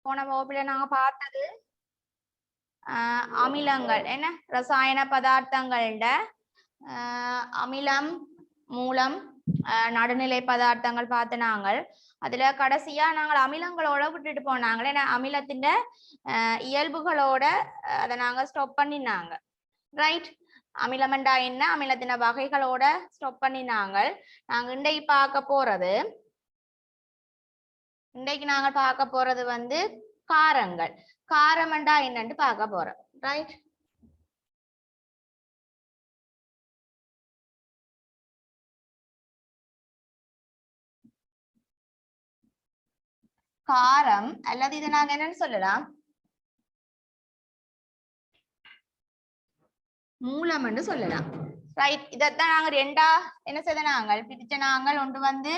போன வகுப்புல நாங்க பார்த்தது அமிலங்கள் என்ன ரசாயன பதார்த்தங்கள்ட அமிலம் மூலம் நடுநிலை பதார்த்தங்கள் பார்த்து நாங்கள் அதுல கடைசியா நாங்கள் அமிலங்களோட விட்டுட்டு போனாங்களே ஏன்னா அமிலத்தின் இயல்புகளோட அதை நாங்க ஸ்டாப் பண்ணினாங்க ரைட் அமிலமண்டா என்ன அமிலத்தின வகைகளோட ஸ்டாப் பண்ணினாங்க நாங்க இன்றைக்கு பார்க்க போறது வந்து காரங்கள் காரமண்டா என்னன்னு பார்க்க போறோம் ரைட் காரம் அல்லது இதை நாங்க என்னன்னு சொல்லலாம் மூலம் என்று சொல்லலாம் ரைட் இதைத்தான் நாங்க ரெண்டா என்ன செய்த நாங்கள் பிரிச்ச நாங்கள் ஒன்று வந்து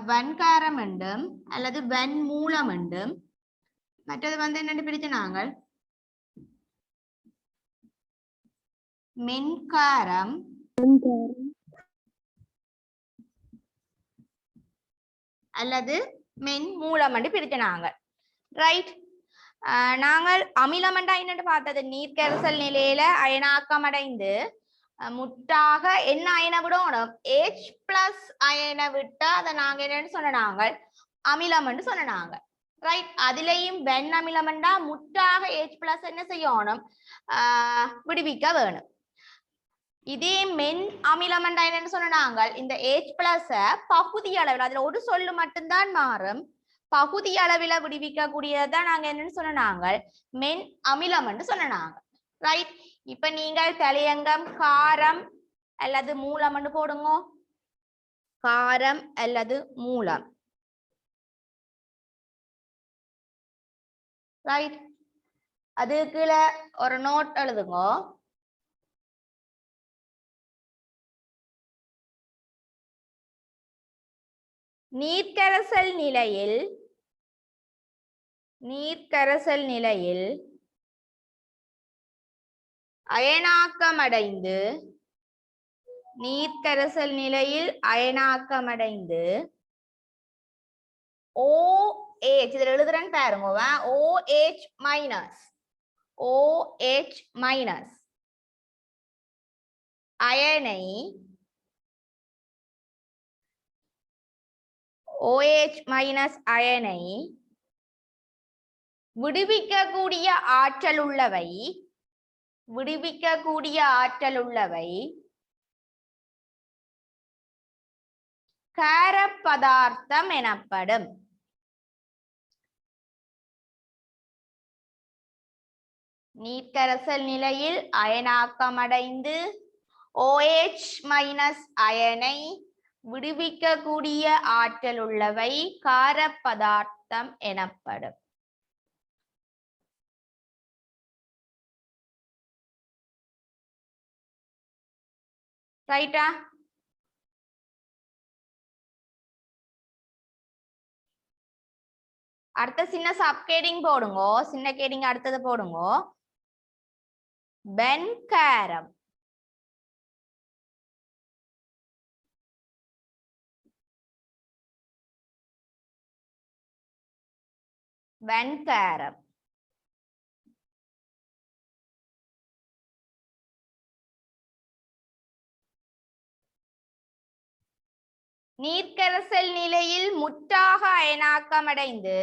வன்காரம் என்றும் அல்லது வன் மூலம் என்றும் மற்றது வந்து என்னென்னு பிரிச்ச நாங்கள் மென்காரம் அல்லது மென் மூலம் என்று பிரிச்ச நாங்கள் ரைட் நாங்கள் அமிலமண்டா என்னன்னு பார்த்தது நீர்க்கரசல் நிலையில அயனாக்கம் அடைந்து முட்டாக என்ன அயனை விடணும் H+ அயனை விட்டா அதை நாங்க என்னன்னு சொன்னாங்க அமிலம் என்று சொன்னாங்க ரைட் அதுலயும் வெண் அமிலமண்டா முட்டாக H+ என்ன செய்யணும் விடுவிக்க வேணும் இதே மென் அமிலமண்டா என்னன்னு சொன்னாங்க இந்த H+ பகுதி அளவில் அதுல ஒரு சொல்லு மட்டும்தான் மாறும் பகுதி அளவில விடுவிக்க கூடியதான் நாங்க என்னன்னு சொன்னாங்க மென் அமிலம் என்று சொன்னாங்க ரைட் இப்ப நீங்கள் தலையங்கம் காரம் அல்லது மூலம் என்று போடுங்க காரம் அல்லது மூலம் ரைட் அதுக்குள்ள ஒரு நோட் எழுதுங்க நீர்க்கரசல் நிலையில் அயனாக்கமடைந்து OH இதுல எழுதுறேன்னு பாருங்க OH மைனஸ் அயனை OH மைனஸ் அயனை விடுவிக்கக்கூடிய ஆற்றல் உள்ளவை காரப்பதார்த்தம் எனப்படும் நீர்க்கரசல் நிலையில் அயனாக்கமடைந்து OH மைனஸ் அயனை விடுவிக்கக்கூடிய ஆற்றல் உள்ளவை காரப்பதார்த்தம் எனப்படும் ரைட்டா அடுத்த சின்ன சப்கேடிங் போடுங்க சின்ன கேடிங் அடுத்தது போடுங்க வெண்காரம் நீர்க்கரசல் நிலையில் முற்றாக அயனாக்கமடைந்து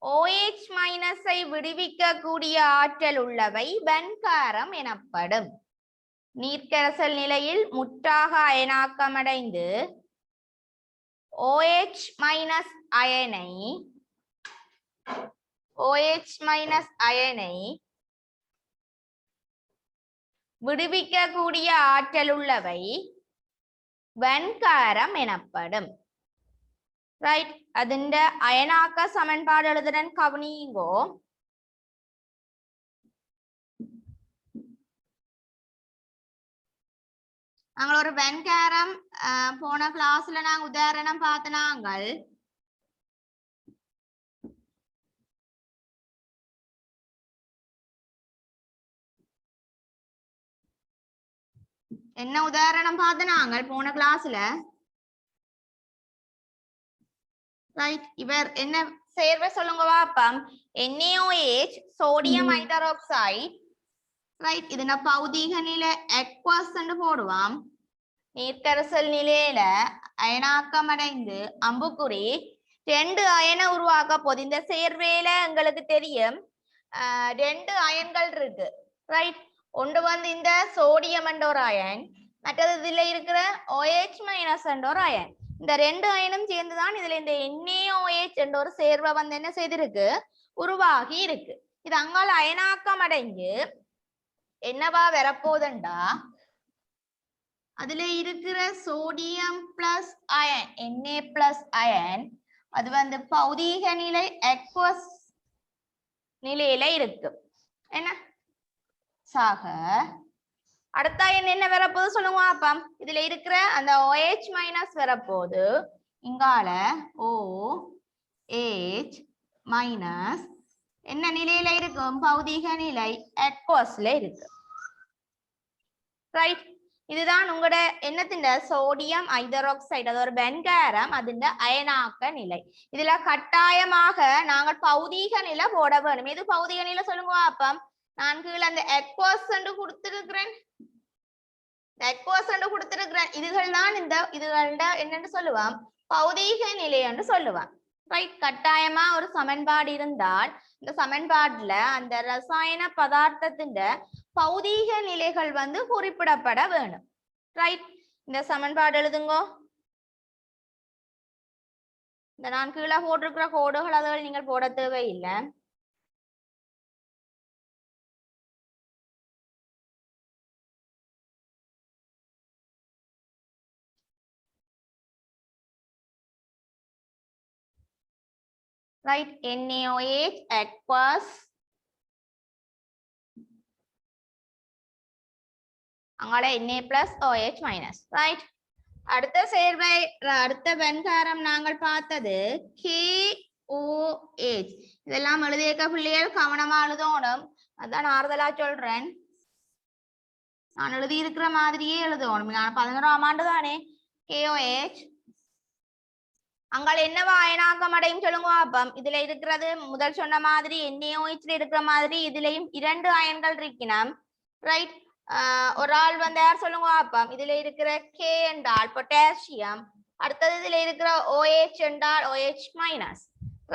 OH மைனஸை விடுவிக்கக்கூடிய ஆற்றல் உள்ளவை வெண்காரம் எனப்படும் நீர்க்கரசல் நிலையில் முற்றாக அயனாக்கமடைந்து OH மைனஸ் அயனை விடுவிக்கக்கூடிய ஆற்றல் உள்ளவை வெண்காரம் எனப்படும் ரைட் അതിന്റെ அயனாக்க சமன்பாடு எழுதுறேன் கவனிங்கோ நாங்கள் ஒரு வெண்காரம் போன கிளாஸ்ல நாங்க உதாரணம் பார்த்தனாங்கள் என்ன உதாரணம் பார்த்தனாங்கள் போன கிளாஸ்ல ரைட். இவர் என்ன சேர்வை சொல்லுங்க பாப்போம். NaOH sodium hydroxide. ரைட். இது நான் பௌதீக நிலை aqueous ன்னு போடுவாம். நீர்க்கரசல் நிலையில அயனாக்கம் அடைந்து அம்புக்குறி 2 அயனை உருவாக்க போகுது. இந்த சேர்வையில எங்களுக்கு தெரியும் 2 அயன்கள் இருக்கு. ரைட். ஒன்று வந்து இந்த சோடியம் என்ற ஒரு அயன், மற்றது இதுல இருக்கிற OH மைனஸ் என்ற ஒரு அயன். இந்த 2 அயனும் சேர்ந்துதான் இதுல இந்த NaOH என்ற ஒரு சேர்வை வந்து என்ன செய்திருக்கு, உருவாகி இருக்கு. இது அங்கால அயனாக்கம் அடைஞ்சு என்னவா வரப்போகுதுண்டா, அதுல இருக்கிற sodium plus iron Na plus iron அது வந்து பௌதீக நிலை aqueous நிலையில இருக்கு. என்ன சாக அடுத்த அயன் என்ன வரப்போகுது சொல்லுங்க பாப்போம். இதுல இருக்கிற அந்த OH மைனஸ் வரப்போகுது. இங்கால OH மைனஸ் என்ன நிலையில இருக்கும், பௌதீக நிலை aqueousல இருக்கு. ரைட். இதுதான் உங்களோட என்னத்தின் சோடியம் ஹைட்ராக்சைடு, அது ஒரு வெண்காரம், அதிண்ட அயனாக்க நிலை. இதுல கட்டாயமாக நாங்கள் பௌதீக நிலை போட வேணும். இது பௌதீக நிலை சொல்லுங்க பாப்போம். நான் கீழே அந்த aqueous கொடுத்திருக்கிறேன், aqueous கொடுத்திருக்கிறேன். இதுகள் தான் இந்த இதுகள்ட என்னன்னு சொல்லுவான், பௌதீக நிலை என்று சொல்லுவான். ரைட். கட்டாயமா ஒரு சமன்பாடு இருந்தால் இந்த சமன்பாடுல அந்த ரசாயன பதார்த்தத்தின் பௌதீக நிலைகள் வந்து குறிப்பிடப்பட வேணும். ரைட். இந்த சமன்பாடு எழுதுங்கோ. இந்த நான் கீழே போட்டிருக்கிற கோடுகள் அதுகள் நீங்கள் போட தேவையில்லை. ரைட். NaOH aqueous, அங்கால Na plus OH minus. Right. அடுத்த சேர்வை, அடுத்த வெண்காரம் நாங்கள் பார்த்தது KOH. இதெல்லாம் எழுதியிருக்க பிள்ளைகள் கவனமா எழுதணும். அதான் ஆறுதலா சொல்றேன். நான் எழுதி இருக்கிற மாதிரியே எழுதணும். நான் 11ஆம் ஆண்டு தானே. KOH அங்கால என்னவா அயனாக்கம் அடையும் சொல்லுங்க பாப்போம். இதுல இருக்கிறது முதல் சொன்ன மாதிரி NaOH இருக்கிற மாதிரி இதுலயும் 2 அயன்கள் இருக்கணும். ரைட். ஒரு ஆள் வந்து யார் சொல்லுங்க பாப்போம். இதுல இருக்கிற K என்றால் பொட்டாசியம், அடுத்தது இதுல இருக்கிற OH என்றால் OH மைனஸ்.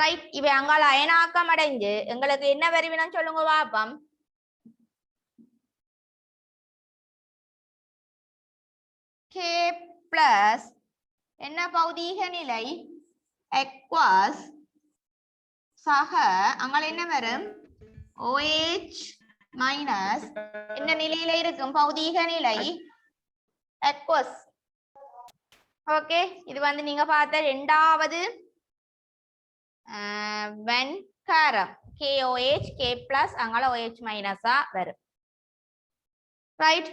ரைட். இவை அங்கால அயனாக்கம் அடைஞ்சு எங்களுக்கு என்ன வருவினம் சொல்லுங்க பாப்போம். K பிளஸ் என்ன பௌதீக நிலை aqueous சக அங்கால என்ன வரும், OH மைனஸ் என்ன நிலையில இருக்கும், பௌதீக நிலை aqueous. ஓகே. இது வந்து நீங்க பார்த்த இரண்டாவது வெண்காரம் KOH, K பிளஸ் அங்கால OH மைனஸா வரும். ரைட்.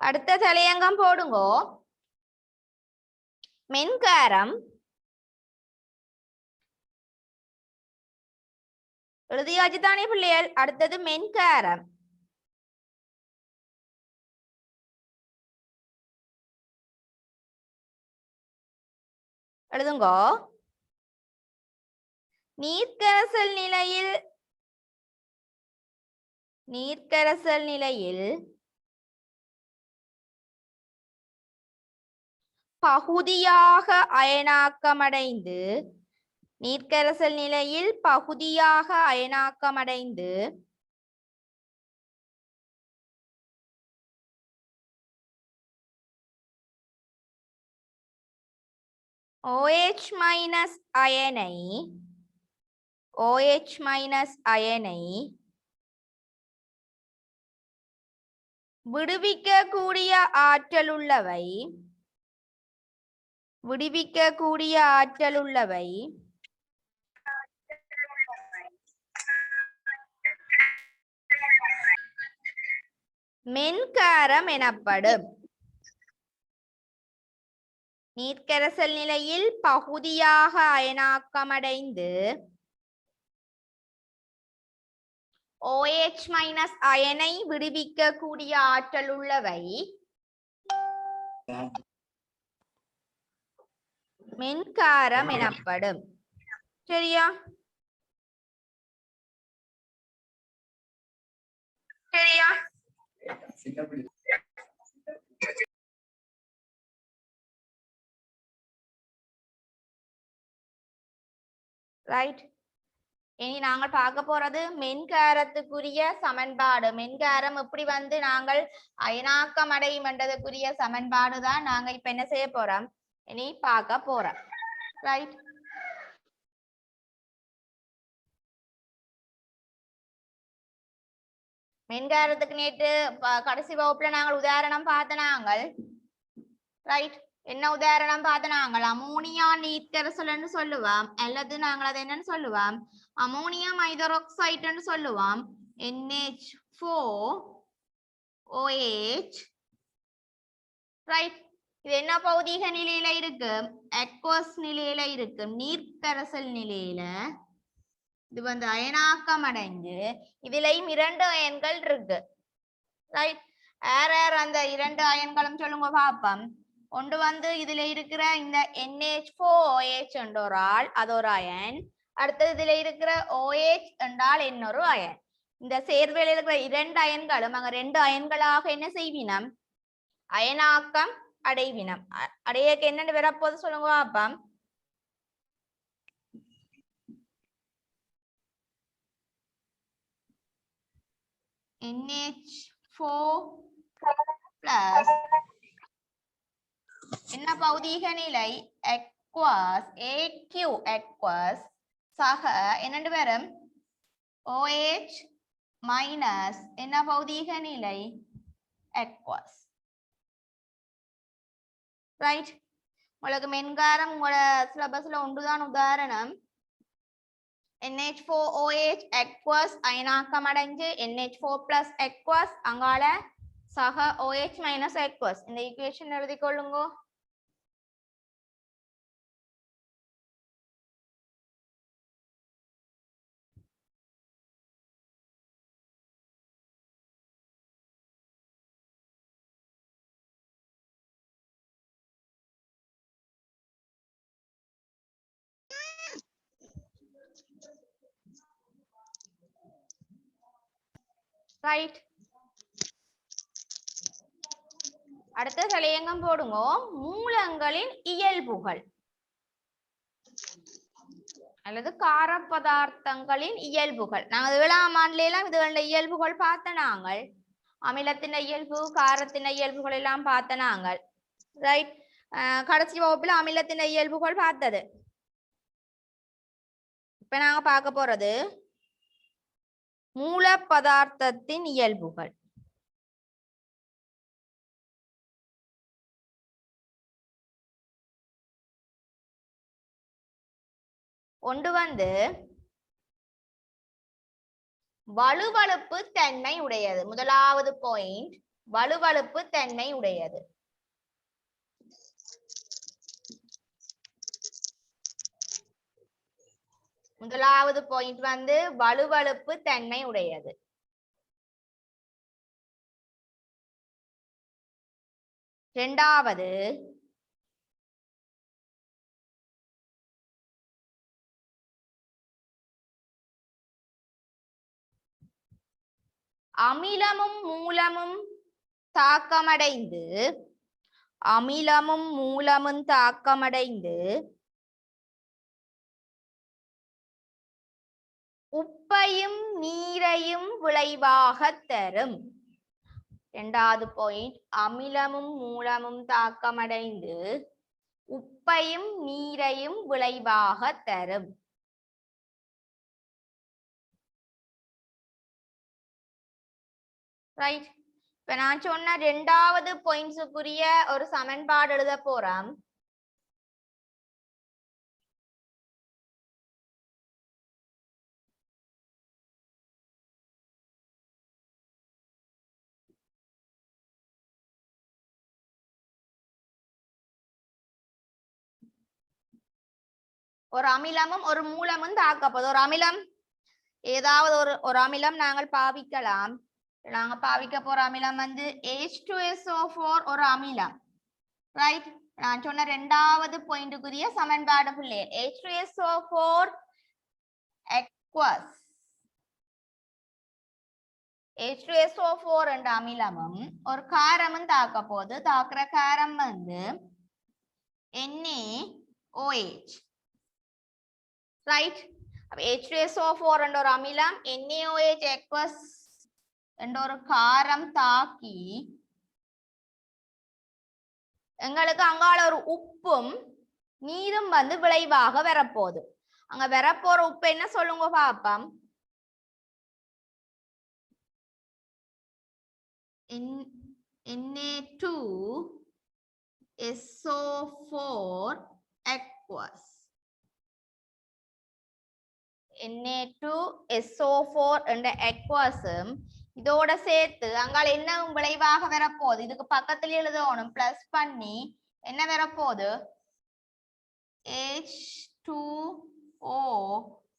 அடுத்த தலையங்கம் போடுங்கோ. மென்காரம் எழுதியாச்சு தானே பிள்ளைகள். அடுத்தது மென்காரம். எழுதுங்கோ. நீர்க்கரசல் நிலையில் பகுதியாக அயனாக்கமடைந்து, நீர்க்கரசல் நிலையில் பகுதியாக அயனாக்கமடைந்து OH மைனஸ் அயனை விடுவிக்கக்கூடிய ஆற்றலுள்ளவை மென்காரம் எனப்படும். நீர்க்கரைசல் நிலையில் பகுதியாக அயனாக்கமடைந்து OH மைனஸ் அயனை விடுவிக்கக்கூடிய ஆற்றல் உள்ளவை மென்காரம் எனப்படும். சரியா? சரியா? ரைட். இனி நாங்கள் பார்க்க போறது மென்காரத்துக்குரிய சமன்பாடு. மென்காரம் எப்படி வந்து நாங்கள் அயனாக்கம் அடையும் என்றதுக்குரிய சமன்பாடு தான் நாங்க இப்ப என்ன செய்ய போறோம், இனி பார்க்க போறோம். ரைட். மென்காரத்துக்கு நேற்று கடைசி வகுப்புல நாங்கள் உதாரணம் பார்த்த நாங்கள். ரைட். என்ன உதாரணம் பார்த்த நாங்கள் அமோனியா நீர்க்கரைசல்னு சொல்லுவோம், அல்லது நாங்கள் அதை என்னன்னு சொல்லுவோம் அமோனியம் ஹைட்ரோக்சைடுன்னு சொல்லுவோம். NH4OH. ரைட். இது என்ன பௌதீக நிலையில இருக்கு? அக்வஸ் நிலையில இருக்கு, நீர்க்கரைசல் நிலையில. இது வந்து அயனாக்கம் அடைஞ்சு இதுலயும் 2 அயன்கள் இருக்கு. ரைட். யார் அந்த 2 அயன்களும் சொல்லுங்க பாப்போம். ஒன்று வந்து இதுல இருக்கிற இந்த NH4OH என்ற ஒரு ஆள், அது ஒரு அயன். அடுத்தது இதுல இருக்கிற OH என்றால் இன்னொரு அயன். இந்த சேர்வையில் இருக்கிற 2 அயன்களும் அங்க 2 அயன்களாக என்ன செய்வினம்? அயனாக்கம் அடைவினம். அடையக்கு என்னன்னு வரப்போது சொல்லுங்க பாப்போம். NH4 plus என்ன பௌதீக நிலை? aqueous, aqueous சக என்னண்டு வரும்? OH மைனஸ் என்ன பௌதீக நிலை? aqueous. ரைட். உங்களுக்கு மென்காரம் உங்களோட சிலபஸ்ல ஒன்றுதான் உதாரணம். NH4OH aqueous அயனாக்கம் அடைஞ்சு NH4 plus aqueous அங்கால சக OH minus aqueous. இந்த ஈக்குவேஷன் எழுதி கொள்ளுங்க. ரைட். அடுத்த தலையங்கம் போடுங்க. மூலங்களின் இயல்புகள் அல்லது கார பதார்த்தங்களின் இயல்புகள். நாங்கள் 7ஆம் ஆண்டுல எல்லாம் இதுகள இயல்புகள் பார்த்த நாங்கள். அமிலத்தின் இயல்பு, காரத்தின் இயல்புகள் எல்லாம் பார்த்த நாங்கள். ரைட். கடைசி வகுப்புல அமிலத்தின் இயல்புகள் பார்த்தது. இப்ப நாங்க பார்க்க போறது மூல பதார்த்தத்தின் இயல்புகள். ஒன்று வந்து வலுவழுப்பு தன்மை உடையது. முதலாவது பாயிண்ட் வலுவழுப்பு தன்மை உடையது. முதலாவது பாயிண்ட் வந்து வலுவழுப்பு தன்மை உடையது. இரண்டாவது அமிலமும் மூலமும் தாக்கமடைந்து உப்பையும் நீரையும் விளைவாக தரும். இரண்டாவது பாயிண்ட் அமிலமும் மூலமும் தாக்கமடைந்து உப்பையும் நீரையும் விளைவாக தரும். ரைட். இப்ப நான் சொன்ன 2வது பாயிண்ட்ஸுக்குரிய ஒரு சமன்பாடு எழுத போறோம். ஒரு அமிலமும் ஒரு மூலமும் தாக்கப்போகுது. ஒரு அமிலம் ஏதாவது ஒரு அமிலம் நாங்கள் பாவிக்கலாம். நாங்க பாவிக்க போற அமிலம் வந்து H2SO4 ஒரு அமிலம். ரைட், நான் சொன்ன இரண்டாவது பாயிண்ட்டுக்குரிய சமன்பாடு பிள்ளை H2SO4 aqueous. H2SO4 என்ற அமிலமும் ஒரு காரமும் தாக்க போது தாக்குற காரம் வந்து NaOH. ரைட், H2SO4 என்ற ஒரு அமிலம் NaOH aqueous என்ற ஒரு காரம் தாக்கி எங்களுக்கு அங்கால ஒரு உப்பும் நீரும் வந்து விளைவாக வரப்போகுது. அங்க வரப்போற உப்பு என்ன சொல்லுங்க பாப்பம். Na2SO4 aqueous. Na2SO4 என்ற aqueous இதோட சேர்த்து அங்கால என்ன விளைவாக வரப்போகுது. இதுக்கு பக்கத்துல எழுதணும் பிளஸ் பண்ணி என்ன வரப்போகுது H2O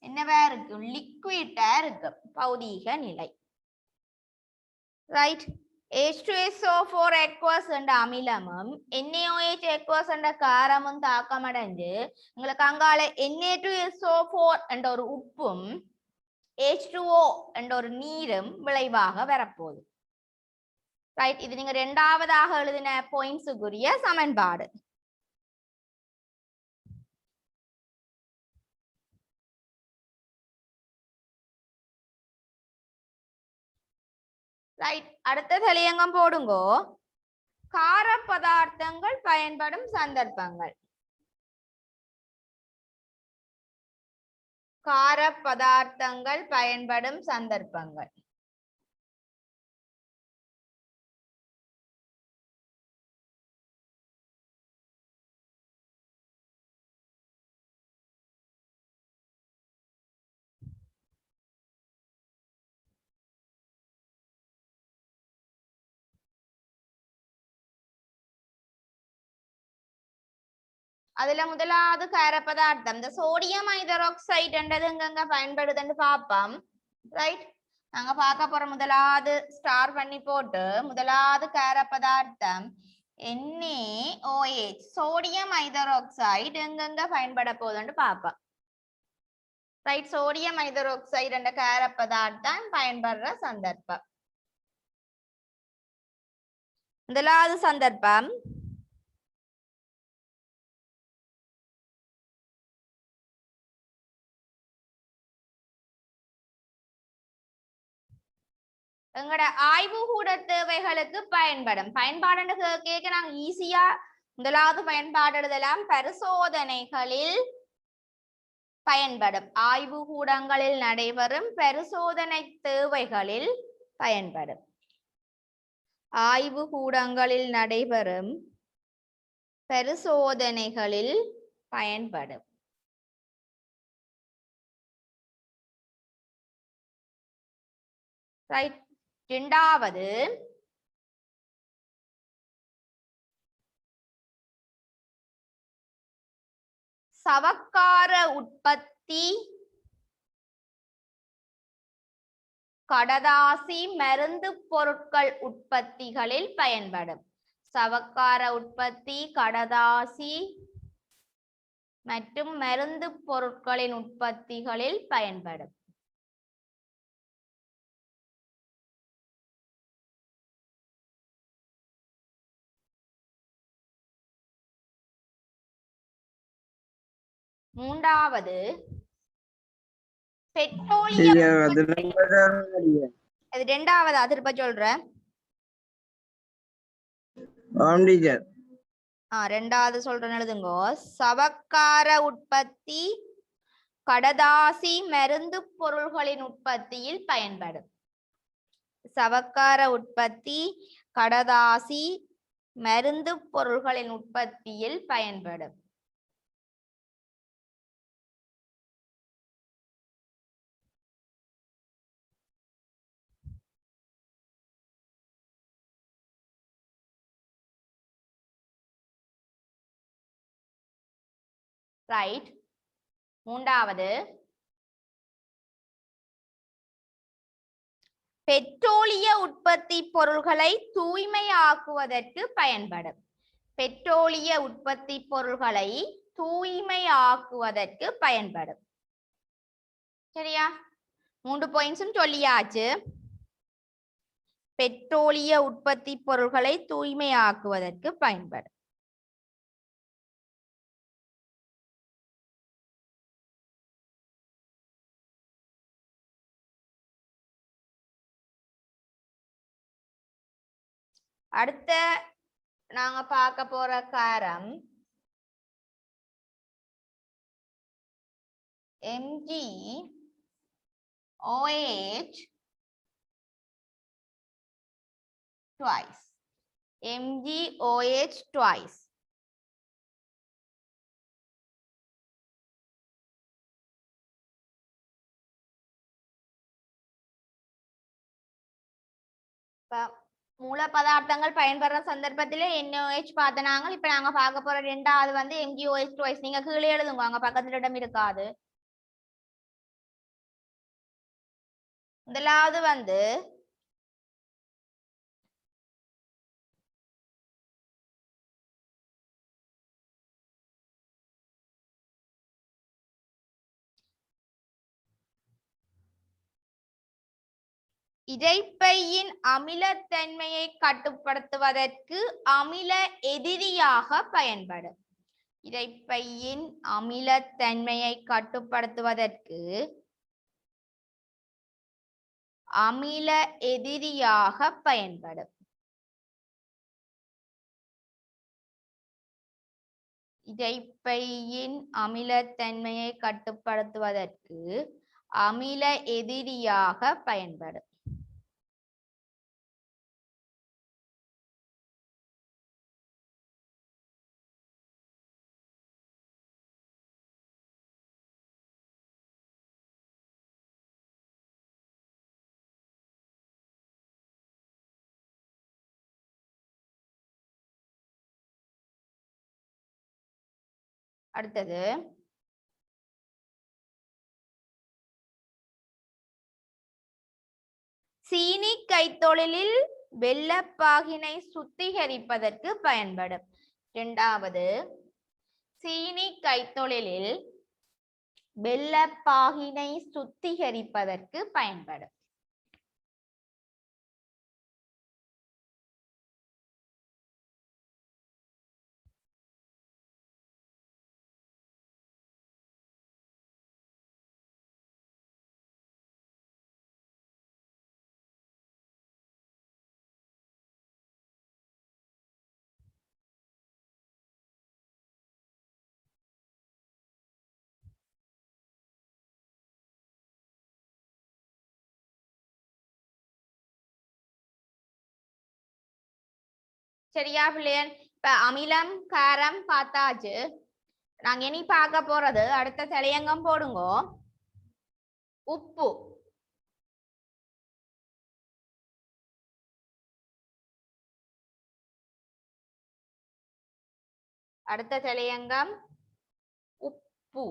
என்னவா இருக்கு லிக்விட்டா இருக்கு பௌதீக நிலை. ரைட், H2SO4 aqueous என்ற அமிலமும் NaOH aqueous என்ற காரமும் தாக்கமடைஞ்சு உங்களுக்கு அங்கால Na2SO4 என்ற ஒரு உப்பும் H2O என்ற ஒரு நீரும் விளைவாக வரப்போகுது. ரைட், இது நீங்க இரண்டாவதாக எழுதின பாயிண்ட்ஸுக்குரிய சமன்பாடு. ரைட், அடுத்த தலையங்கம் போடுங்கோ. கார பதார்த்தங்கள் பயன்படும் சந்தர்ப்பங்கள். கார பதார்த்தங்கள் பயன்படும் சந்தர்ப்பங்கள். அதுல முதலாவது கார பதார்த்தம் இந்த சோடியம் ஹைட்ராக்சைடு என்றது எங்கெங்க பயன்படுதுன்னு பார்ப்போம். ரைட், நாங்க பார்க்க போற முதலாவது ஸ்டார் பண்ணி போட்டு முதலாவது கார பதார்த்தம் NaOH சோடியம் ஹைட்ராக்சைடு எங்கெங்க பயன்பட போகுதுன்னு பார்ப்போம். ரைட், சோடியம் ஹைட்ராக்சைடு என்ற கார பதார்த்தம் பயன்படுற சந்தர்ப்பம். முதலாவது சந்தர்ப்பம் எங்கட ஆய்வுகூட தேவைகளுக்கு பயன்படும். பயன்பாடு கேட்க நாங்க ஈஸியா முதலாவது பயன்பாடு எழுதலாம். பரிசோதனைகளில் பயன்படும், ஆய்வுகூடங்களில் நடைபெறும் பரிசோதனை தேவைகளில் பயன்படும். ஆய்வுகூடங்களில் நடைபெறும் பரிசோதனைகளில் பயன்படும். ரைட், இரண்டாவது சவக்கார உற்பத்தி கடதாசி மருந்து பொருட்கள் உற்பத்திகளில் பயன்படும். சவக்கார உற்பத்தி கடதாசி மற்றும் மருந்து பொருட்களின் உற்பத்திகளில் பயன்படும். மூன்றாவது பெட்ரோலியம். இது இரண்டாவது, அது இப்ப சொல்றேன். ரெண்டாவது சொல்றேன் எழுதுங்கோ. சவக்கார உற்பத்தி கடதாசி மருந்து பொருள்களின் உற்பத்தியில் பயன்படும். சவக்கார உற்பத்தி கடதாசி மருந்து பொருள்களின் உற்பத்தியில் பயன்படும். ரைட், மூன்றாவது பெட்ரோலிய உற்பத்தி பொருள்களை தூய்மையாக்குவதற்கு பயன்படும். பெட்ரோலிய உற்பத்தி பொருள்களை தூய்மையாக்குவதற்கு பயன்படும். சரியா? 3 பாயிண்ட்ஸும் சொல்லியாச்சு. பெட்ரோலிய உற்பத்தி பொருள்களை தூய்மையாக்குவதற்கு பயன்படும். அடுத்த நாங்க பார்க்க போற காரம் MgOH twice. MgOH twice. மூல பதார்த்தங்கள் பயன்படுற சந்தர்ப்பத்திலே NaOH பார்த்தனாங்க. இப்ப நாங்க பார்க்க போற ரெண்டாவது வந்து MgOH twice. நீங்க கீழே எழுதுங்க, அங்க பக்கத்துல இடம் இருக்காது. முதலாவது வந்து இரைப்பையின் அமிலத்தன்மையை கட்டுப்படுத்துவதற்கு அமில எதிரியாக பயன்படும். இரைப்பையின் அமிலத்தன்மையை கட்டுப்படுத்துவதற்கு அமில எதிரியாக பயன்படும். இரைப்பையின் அமிலத்தன்மையை கட்டுப்படுத்துவதற்கு அமில எதிரியாக பயன்படும். அடுத்தது சீனி கைத்தொழிலில் வெள்ளப்பாகினை சுத்திகரிப்பதற்கு பயன்படும். இரண்டாவது சீனி கைத்தொழிலில் வெள்ளப்பாகினை சுத்திகரிப்பதற்கு பயன்படும். சரியா பிள்ளையன்? இப்ப அமிலம் காரம் பார்த்தாச்சு. நாங்க இனி பார்க்க போறது அடுத்த தலையங்கம் போடுங்க. உப்பு. அடுத்த தலையங்கம் உப்பு.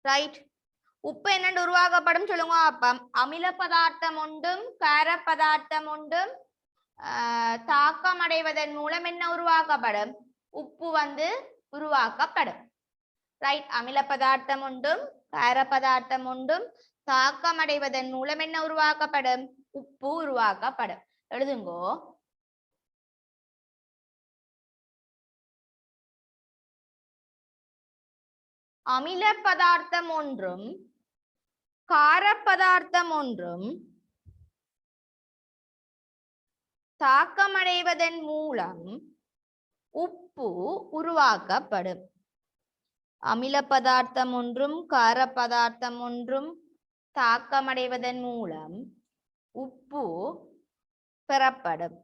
ரைட். உப்பு என்னென்று உருவாக்கப்படும் சொல்லுங்க. அப்ப அமில பதார்த்தம் உண்டும் கார பதார்த்தம் உண்டும் தாக்கம் அடைவதன் மூலம் என்ன உருவாக்கப்படும்? உப்பு வந்து உருவாக்கப்படும். ரைட். அமில பதார்த்தம் உண்டும் கார பதார்த்தம் உண்டும் தாக்கம் அடைவதன் மூலம் என்ன உருவாக்கப்படும்? உப்பு உருவாக்கப்படும். எழுதுங்கோ. அமில பதார்த்தம் ஒன்றும் கார பதார்த்தம் ஒன்றும் தாக்கமடைவதன் மூலம் உப்பு உருவாக்கப்படும். அமில பதார்த்தம் ஒன்றும் கார பதார்த்தம் ஒன்றும் தாக்கமடைவதன் மூலம் உப்பு பெறப்படும்.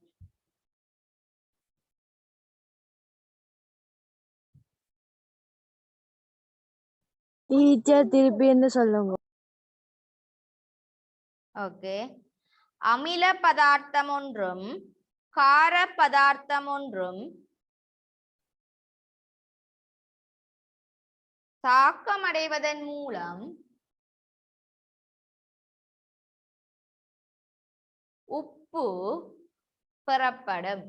டீச்சர் திருப்பி என்ன சொல்லுங்க. ஓகே. அமில பதார்த்தம் ஒன்றும் கார பதார்த்தம் ஒன்றும் தாக்கமடைவதன் மூலம் உப்பு பெறப்படும்.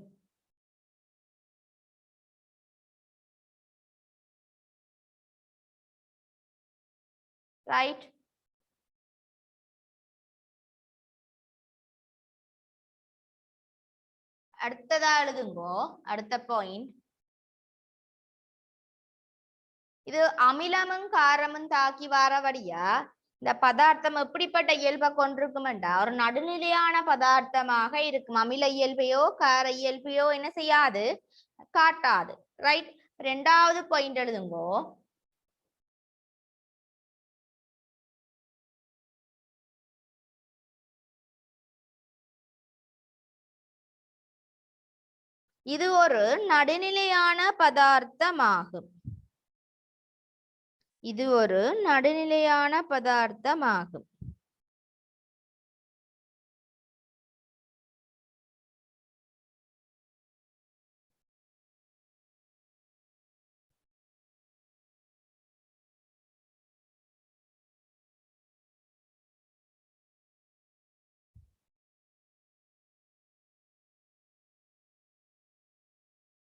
ரைட். அடுத்ததா எழுதுங்கோ. அடுத்த பாயிண்ட், இது அமிலமும் காரமும் தாக்கி வாரபடியா இந்த பதார்த்தம் எப்படிப்பட்ட இயல்பை கொண்டிருக்கும்டா ஒரு நடுநிலையான பதார்த்தமாக இருக்கும். அமில இயல்பையோ கார இயல்பையோ என்ன செய்யாது, காட்டாது. ரைட். ரெண்டாவது பாயிண்ட் எழுதுங்கோ. இது ஒரு நடுநிலையான பதார்த்தமாகும். இது ஒரு நடுநிலையான பதார்த்தமாகும்.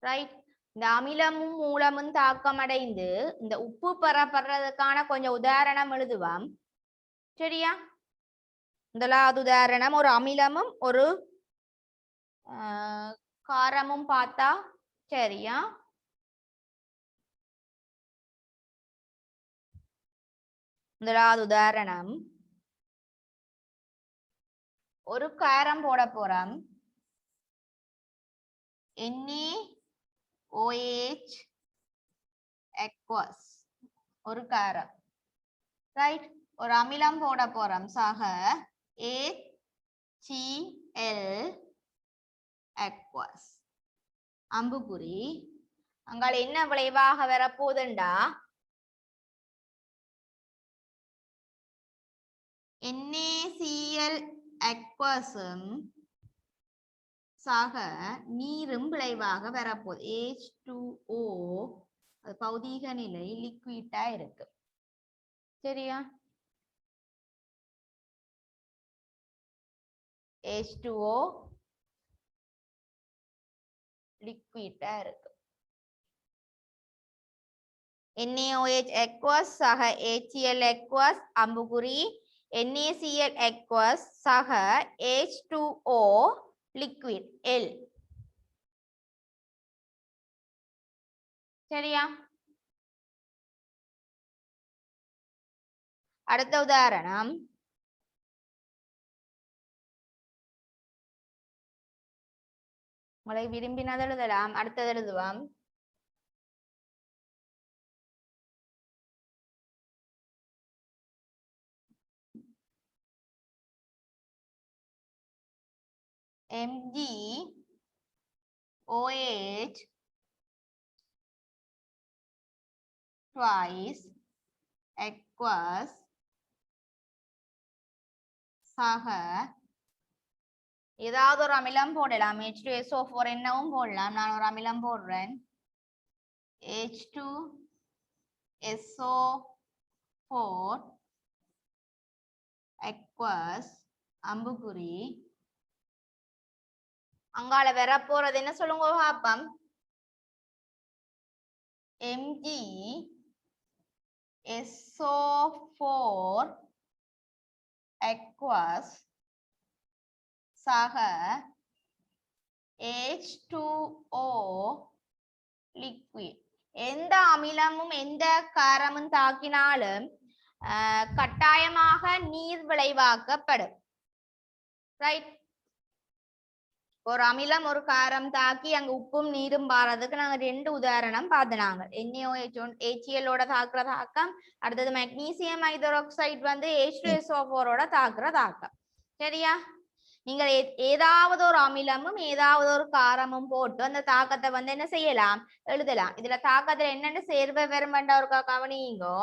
ரைட். இந்த அமிலமும் மூலமும் தாக்கமடைந்து இந்த உப்பு பெறப்படுறதுக்கான கொஞ்சம் உதாரணம் எழுதுவாம். சரியா? முதலாவது உதாரணம், ஒரு அமிலமும் ஒரு காரமும் பார்த்தா சரியா? முதலாவது உதாரணம், ஒரு காரம் போட போறோம். NaOH aqueous ஒரு காரம். ரைட். ஒரு அமிலம் போட போறோம். சக HCl aqueous. அம்புக்குறி. அங்கால என்ன விளைவாக வரப்போகுதுண்டா NaCl aqueous சக நீரும் விளைவாக வரப்போகுது. H2O அது பௌதீக நிலை லிக்விட்டா இருக்கு. சரியா? H2O லிக்விட்டா இருக்கு. NaOH aqueous சக HCl aqueous அம்புக்குறி NaCl aqueous சக H2O liquid L. சரியா? அடுத்த உதாரணம், உங்களை விரும்பினது எழுதலாம். அடுத்தது எழுதுவோம். MgOH twice aqueous சக ஏதாவது ஒரு அமிலம் போடலாம். H2SO4 என்னவும் போடலாம். நான் ஒரு அமிலம் போடுறேன். H2SO4 aqueous அம்புக்குறி. அங்கால வர போறது என்ன சொல்லுங்க பாப்பம். MgSO4 aqueous சக H2O liquid. எந்த அமிலமும் எந்த காரமும் தாக்கினாலும் கட்டாயமாக நீர் விளைவாக்கப்படும். ரைட். ஒரு அமிலம் ஒரு காரம் தாக்கி அங்க உப்பும் நீரும் பாறதுக்கு நாங்க ரெண்டு உதாரணம் பார்த்தனாங்க. NaOH தாக்குற தாக்கம், அடுத்தது மெக்னீசியம் ஹைட்ரோக்சைடு வந்து H2SO4 தாக்குற தாக்கம். சரியா? நீங்கள் ஏதாவது ஒரு அமிலமும் ஏதாவது ஒரு காரமும் போட்டு அந்த தாக்கத்தை வந்து என்ன செய்யலாம், எழுதலாம். இதுல தாக்கத்துல என்னென்ன சேர்வை வருமெண்டா ஒரு கவனிங்கோ.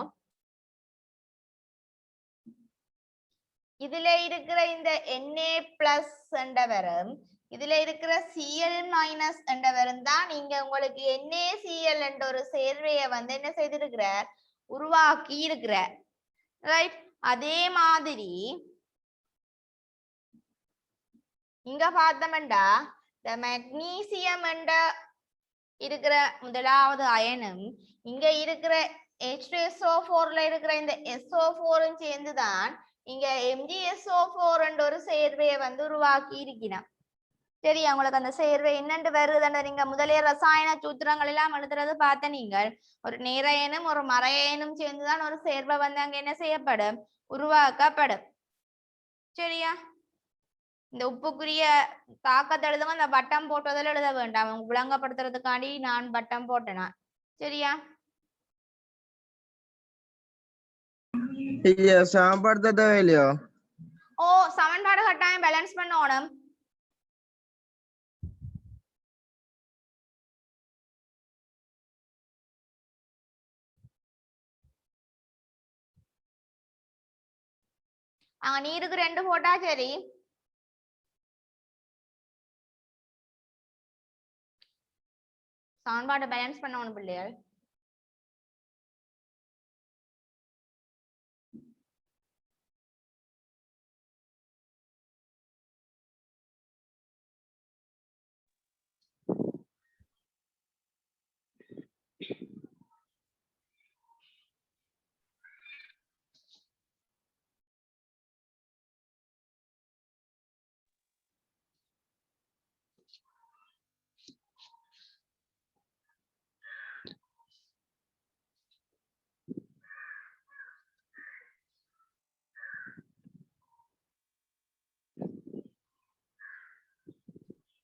இதுல இருக்கிற இந்த Na+ என்ற வரும், இதுல இருக்கிற Cl- என்ற வரும் தான் நீங்க உங்களுக்கு NaCl என்ற ஒரு சேர்வையை வந்து என்ன செய்திருக்கிறார், உருவாக்கி இருக்கிறார். ரைட். அதே மாதிரி இங்க பார்த்தோம்டா இந்த மெக்னீசியம் என்ற இருக்கிற முதலாவது அயனும் இங்க இருக்கிற H2SO4ல இருக்கிற இந்த SO4 சேர்ந்துதான் இங்க MgSO4 என்ற ஒரு சேர்வையை வந்து உருவாக்கி இருக்கிறோம். சரி, உங்களுக்கு அந்த சேர்வை என்னென்று வருதுன்னு நீங்க முதலே ரசாயன சூத்திரங்கள் எல்லாம் எழுதுறது பார்த்த நீங்கள் ஒரு நேரையனும் ஒரு மறையனும் சேர்ந்துதான் ஒரு சேர்வை வந்து அங்க என்ன செய்யப்படும், உருவாக்கப்படும். சரியா? இந்த உப்புக்குரிய தாக்கத்தை எழுதுங்க, அந்த வட்டம் போட்டதில் எழுத வேண்டாம், விளங்கப்படுத்துறதுக்காண்டி நான் வட்டம் போட்டேனா. சரியா? சமப்படுத்த தேவையில்லையோ? ஓ, சமன்பாடு கட்டாயம் பேலன்ஸ் பண்ணணும். அங்க நீருக்கு 2 போட்டா சரி. சமன்பாடு பேலன்ஸ் பண்ணணும் பிள்ளைகள்.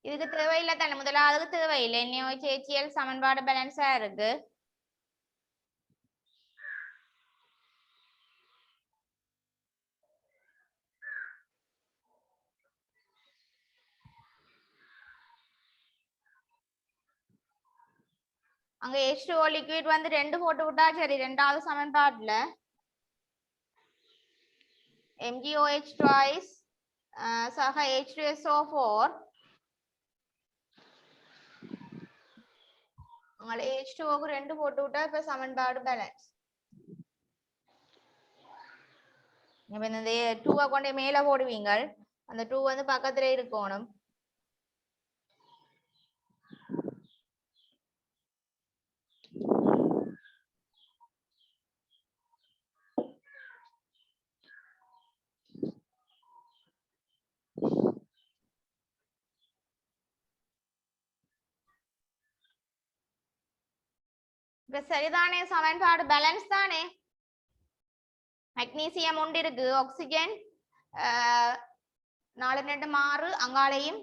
இதுக்கு தேவையில்லை தானே, முதலாவது தேவையில்லை. NaOH சமன்பாடு பேலன்ஸா இருக்கு. அங்க H2O லிக்விட் வந்து 2 போட்டு விட்டா சரி. ரெண்டாவது சமன்பாடுல MgOH twice சக H2SO4 H2O 2 போட்டு விட்டா இப்ப சமன்பாடு பேலன்ஸ். இப்ப இந்த 2 கொண்டு மேல போடுவீங்க, அந்த 2 வந்து பக்கத்துல இருக்கணும். இப்ப சரிதானே, சமன்பாடு பேலன்ஸ் தானே. மெக்னீசியம் ஒன்று இருக்கு, ஆக்சிஜன் 4 6 அங்காலையும்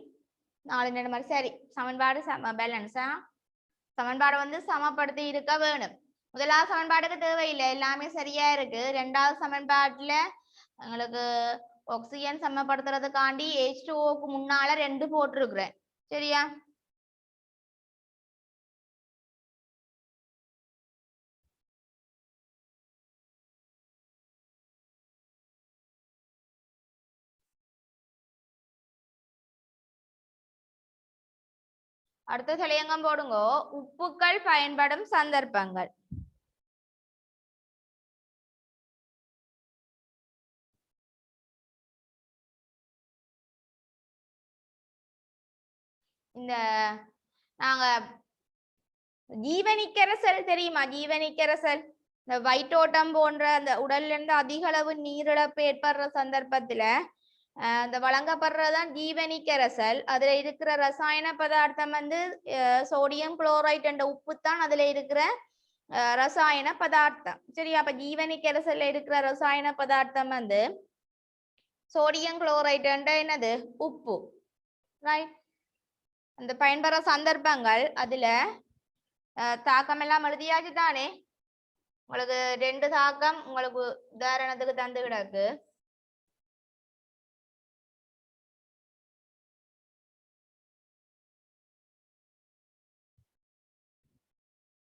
4 மாதிரி. சரி, சமன்பாடு பேலன்ஸா. சமன்பாடு வந்து சமப்படுத்தி இருக்க வேணும். முதலாவது சமன்பாடுக்கு தேவையில்லை, எல்லாமே சரியா இருக்கு. ரெண்டாவது சமன்பாட்டுல உங்களுக்கு ஆக்சிஜன் சமப்படுத்துறதுக்காண்டி H2Oக்கு முன்னால 2 போட்டிருக்கிறேன். சரியா? அடுத்த தலையங்கம் போடுங்க, உப்புக்கள் பயன்படும் சந்தர்ப்பங்கள். இந்த நாங்க ஜீவனிக்கரசல் தெரியுமா? ஜீவனிக்கரசல் இந்த வயிற்றோட்டம் போன்ற அந்த உடல்ல இருந்து அதிக அளவு நீரிழப்பு ஏற்படுற சந்தர்ப்பத்துல அந்த வழங்கப்படுறதுதான் ஜீவனிக்கரசல். அதுல இருக்கிற ரசாயன பதார்த்தம் வந்து சோடியம் குளோரைட் என்ற உப்பு தான் அதுல இருக்கிற ரசாயன பதார்த்தம். சரியா? அப்ப ஜீவனிக்கரசல்ல இருக்கிற ரசாயன பதார்த்தம் வந்து சோடியம் குளோரைட் என்ற என்னது, உப்பு. ரைட். அந்த பயன்படுற சந்தர்ப்பங்கள் அதுல தாக்கம் எல்லாம் எழுதியாச்சு தானே. உங்களுக்கு 2 தாக்கம் உங்களுக்கு உதாரணத்துக்கு தந்து கிடக்கு.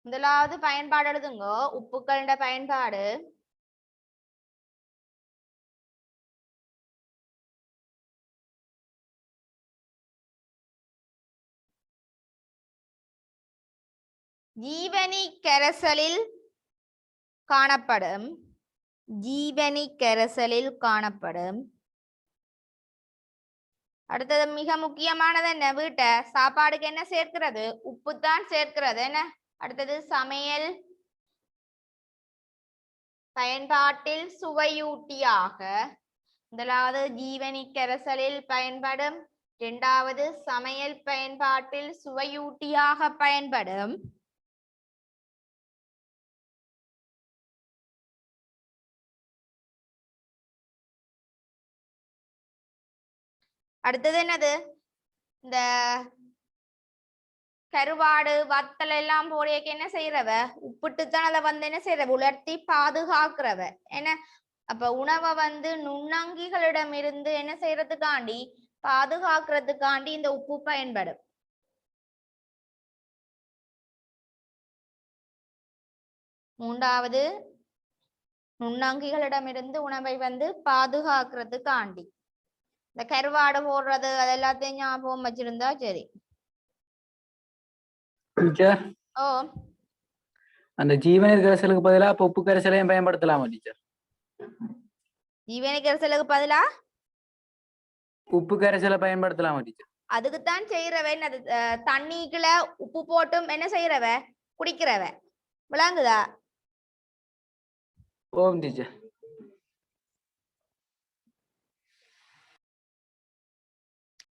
முதலாவது பயன்பாடு எழுதுங்க, உப்புக்கள பயன்பாடு. ஜீவனி கரைசலில் காணப்படும் அடுத்தது மிக முக்கியமானது என்ன? வீட்டை சாப்பாடுக்கு என்ன சேர்க்கிறது? உப்புத்தான் சேர்க்கிறது என்ன? அடுத்தது சமையல் பயன்பாட்டில் சுவையூட்டியாக. முதலாவது ஜீவனி கரைசலில் பயன்படும், இரண்டாவது சமையல் பயன்பாட்டில் சுவையூட்டியாக பயன்படும். அடுத்தது என்னது? இந்த கருவாடு வத்தல் எல்லாம் போடையக்கு என்ன செய்யறவ? உப்பிட்டுத்தான் அதை வந்து என்ன செய்யறவ? உலர்த்தி பாதுகாக்கிறவ என்ன? அப்ப உணவை வந்து நுண்ணங்கிகளிடம் இருந்து என்ன செய்யறதுக்காண்டி? பாதுகாக்கிறதுக்காண்டி இந்த உப்பு பயன்படும். மூன்றாவது நுண்ணங்கிகளிடமிருந்து உணவை வந்து பாதுகாக்கிறதுக்காண்டி. இந்த கருவாடு போடுறது அது எல்லாத்தையும் ஞாபகம் வச்சிருந்தா சரி. ஓ, அந்த ஜீவனி கரைசலுக்கு பதிலா உப்பு கரைசலையும் பயன்படுத்தலாமா டீச்சர்? ஜீவனி கரைசலுக்கு பதிலா உப்பு கரைசலை பயன்படுத்தலாமா டீச்சர்? அதுக்குத்தான் செய்யறவ என்னது? தண்ணிக்குள்ள உப்பு போட்டும் என்ன செய்யறவ? குடிக்கிறவ. விளங்குதா? ஓம் டீச்சர்.